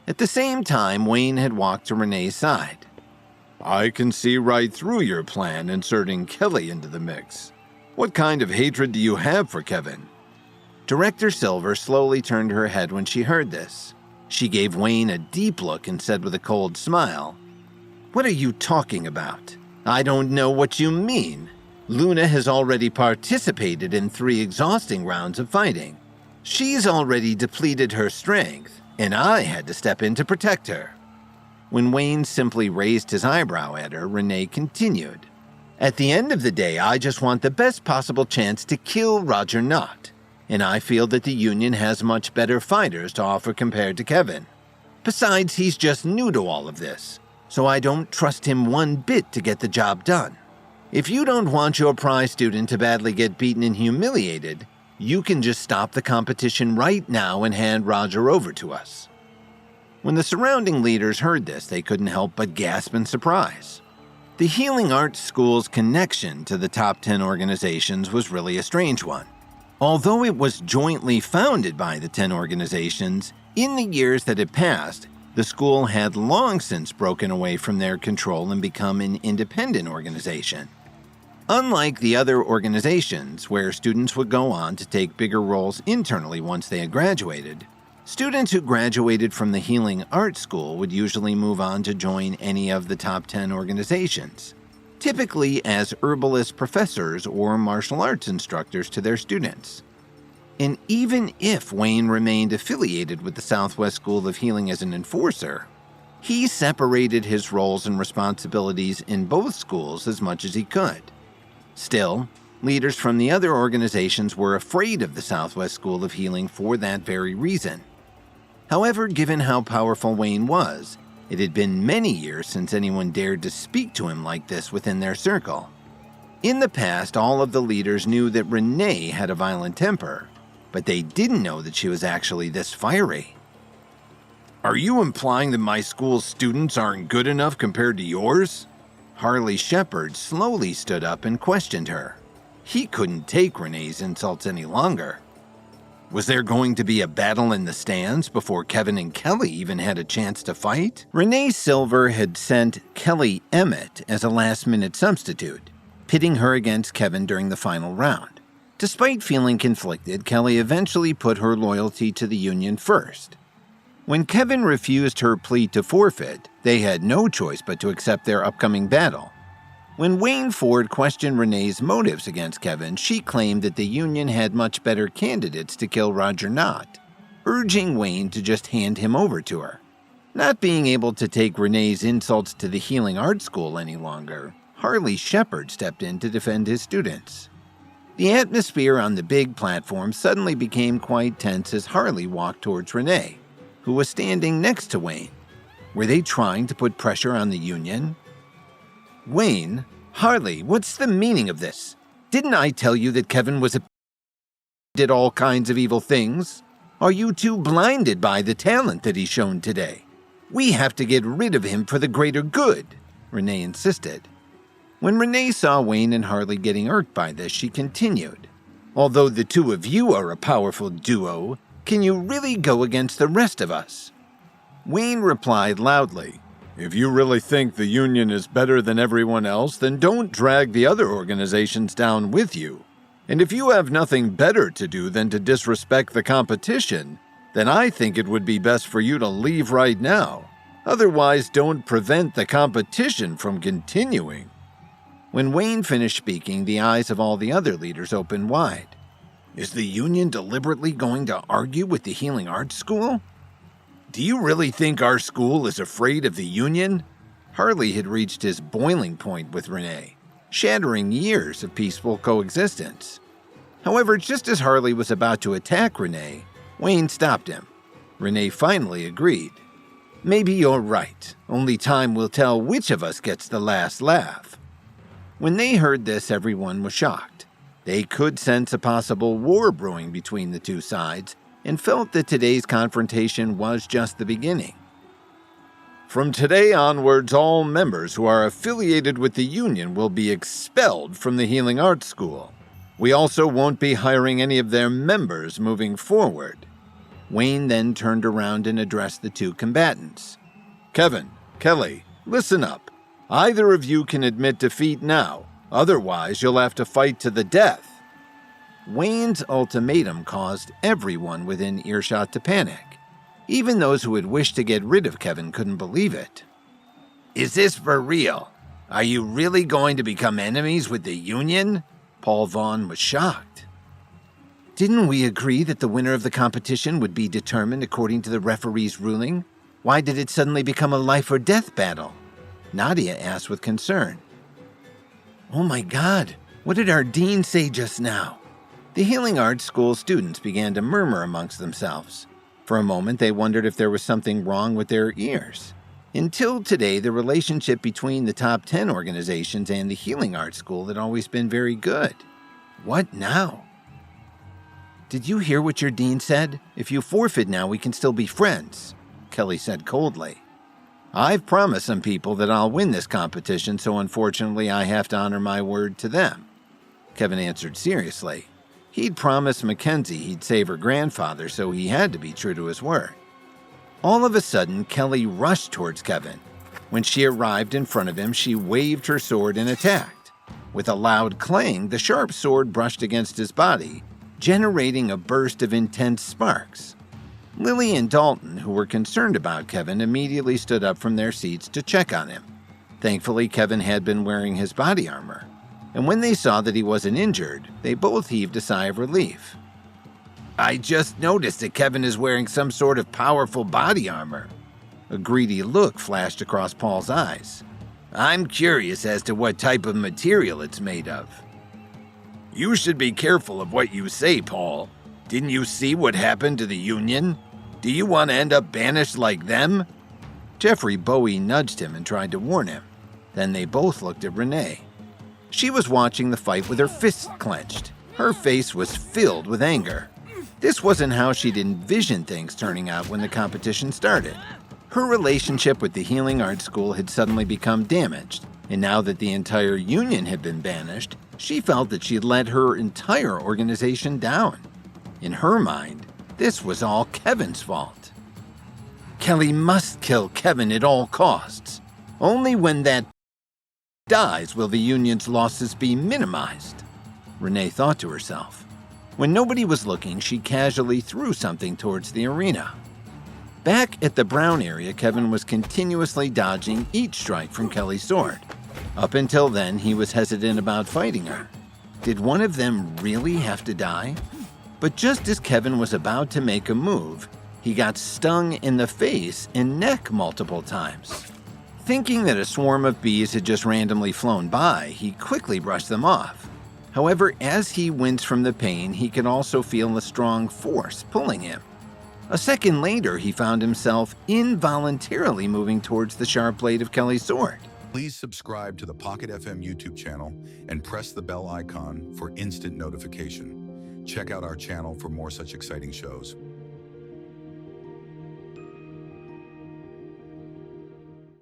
At the same time, Wayne had walked to Renee's side. "I can see right through your plan inserting Kelly into the mix. What kind of hatred do you have for Kevin?" Director Silver slowly turned her head when she heard this. She gave Wayne a deep look and said with a cold smile, "What are you talking about? I don't know what you mean. Luna has already participated in 3 exhausting rounds of fighting. She's already depleted her strength, and I had to step in to protect her." When Wayne simply raised his eyebrow at her, Renee continued, "At the end of the day, I just want the best possible chance to kill Roger Knott, and I feel that the Union has much better fighters to offer compared to Kevin. Besides, he's just new to all of this, so I don't trust him one bit to get the job done. If you don't want your prize student to badly get beaten and humiliated, you can just stop the competition right now and hand Roger over to us." When the surrounding leaders heard this, they couldn't help but gasp in surprise. The Healing Arts School's connection to the top 10 organizations was really a strange one. Although it was jointly founded by the 10 organizations, in the years that had passed, the school had long since broken away from their control and become an independent organization. Unlike the other organizations, where students would go on to take bigger roles internally once they had graduated, students who graduated from the Healing Arts School would usually move on to join any of the top 10 organizations, typically as herbalist professors or martial arts instructors to their students. And even if Wayne remained affiliated with the Southwest School of Healing as an enforcer, he separated his roles and responsibilities in both schools as much as he could. Still, leaders from the other organizations were afraid of the Southwest School of Healing for that very reason. However, given how powerful Wayne was, it had been many years since anyone dared to speak to him like this within their circle. In the past, all of the leaders knew that Renee had a violent temper, but they didn't know that she was actually this fiery. "Are you implying that my school's students aren't good enough compared to yours?" Harley Shepard slowly stood up and questioned her. He couldn't take Renee's insults any longer. Was there going to be a battle in the stands before Kevin and Kelly even had a chance to fight? Renee Silver had sent Kelly Emmett as a last-minute substitute, pitting her against Kevin during the final round. Despite feeling conflicted, Kelly eventually put her loyalty to the Union first. When Kevin refused her plea to forfeit, they had no choice but to accept their upcoming battle. When Wayne Ford questioned Renee's motives against Kevin, she claimed that the Union had much better candidates to kill Roger Knott, urging Wayne to just hand him over to her. Not being able to take Renee's insults to the Healing Arts School any longer, Harley Shepard stepped in to defend his students. The atmosphere on the big platform suddenly became quite tense as Harley walked towards Renee, who was standing next to Wayne. Were they trying to put pressure on the Union? "Wayne, Harley, what's the meaning of this? Didn't I tell you that Kevin did all kinds of evil things? Are you too blinded by the talent that he's shown today? We have to get rid of him for the greater good," Renee insisted. When Renee saw Wayne and Harley getting irked by this, she continued, "Although the two of you are a powerful duo, can you really go against the rest of us?" Wayne replied loudly, "If you really think the Union is better than everyone else, then don't drag the other organizations down with you. And if you have nothing better to do than to disrespect the competition, then I think it would be best for you to leave right now. Otherwise, don't prevent the competition from continuing." When Wayne finished speaking, the eyes of all the other leaders opened wide. Is the Union deliberately going to argue with the Healing Arts School? Do you really think our school is afraid of the Union? Harley had reached his boiling point with Renee, shattering years of peaceful coexistence. However, just as Harley was about to attack Renee, Wayne stopped him. Renee finally agreed. "Maybe you're right. Only time will tell which of us gets the last laugh." When they heard this, everyone was shocked. They could sense a possible war brewing between the two sides and felt that today's confrontation was just the beginning. "From today onwards, all members who are affiliated with the Union will be expelled from the Healing Arts School. We also won't be hiring any of their members moving forward." Wayne then turned around and addressed the two combatants. Kevin, Kelly, listen up. Either of you can admit defeat now, otherwise you'll have to fight to the death. Wayne's ultimatum caused everyone within earshot to panic. Even those who had wished to get rid of Kevin couldn't believe it. Is this for real? Are you really going to become enemies with the Union? Paul Vaughn was shocked. Didn't we agree that the winner of the competition would be determined according to the referee's ruling? Why did it suddenly become a life or death battle? Nadia asked with concern. Oh my God, what did our dean say just now? The Healing Arts School students began to murmur amongst themselves. For a moment, they wondered if there was something wrong with their ears. Until today, the relationship between the top 10 organizations and the Healing Arts School had always been very good. What now? Did you hear what your dean said? If you forfeit now, we can still be friends, Kelly said coldly. I've promised some people that I'll win this competition, so unfortunately I have to honor my word to them, Kevin answered seriously. He'd promised Mackenzie he'd save her grandfather, so he had to be true to his word. All of a sudden, Kelly rushed towards Kevin. When she arrived in front of him, she waved her sword and attacked. With a loud clang, the sharp sword brushed against his body, generating a burst of intense sparks. Lily and Dalton, who were concerned about Kevin, immediately stood up from their seats to check on him. Thankfully, Kevin had been wearing his body armor, and when they saw that he wasn't injured, they both heaved a sigh of relief. I just noticed that Kevin is wearing some sort of powerful body armor. A greedy look flashed across Paul's eyes. I'm curious as to what type of material it's made of. You should be careful of what you say, Paul. Didn't you see what happened to the Union? Do you want to end up banished like them? Jeffrey Bowie nudged him and tried to warn him. Then they both looked at Renee. She was watching the fight with her fists clenched. Her face was filled with anger. This wasn't how she'd envisioned things turning out when the competition started. Her relationship with the Healing Arts School had suddenly become damaged, and now that the entire Union had been banished, she felt that she'd let her entire organization down. In her mind, this was all Kevin's fault. Kelly must kill Kevin at all costs. Only when that dies will the Union's losses be minimized, Renee thought to herself. When nobody was looking, she casually threw something towards the arena. Back at the brown area, Kevin was continuously dodging each strike from Kelly's sword. Up until then, he was hesitant about fighting her. Did one of them really have to die? But just as Kevin was about to make a move, he got stung in the face and neck multiple times. Thinking that a swarm of bees had just randomly flown by, he quickly brushed them off. However, as he winced from the pain, he could also feel a strong force pulling him. A second later, he found himself involuntarily moving towards the sharp blade of Kelly's sword. Please subscribe to the Pocket FM YouTube channel and press the bell icon for instant notification. Check out our channel for more such exciting shows.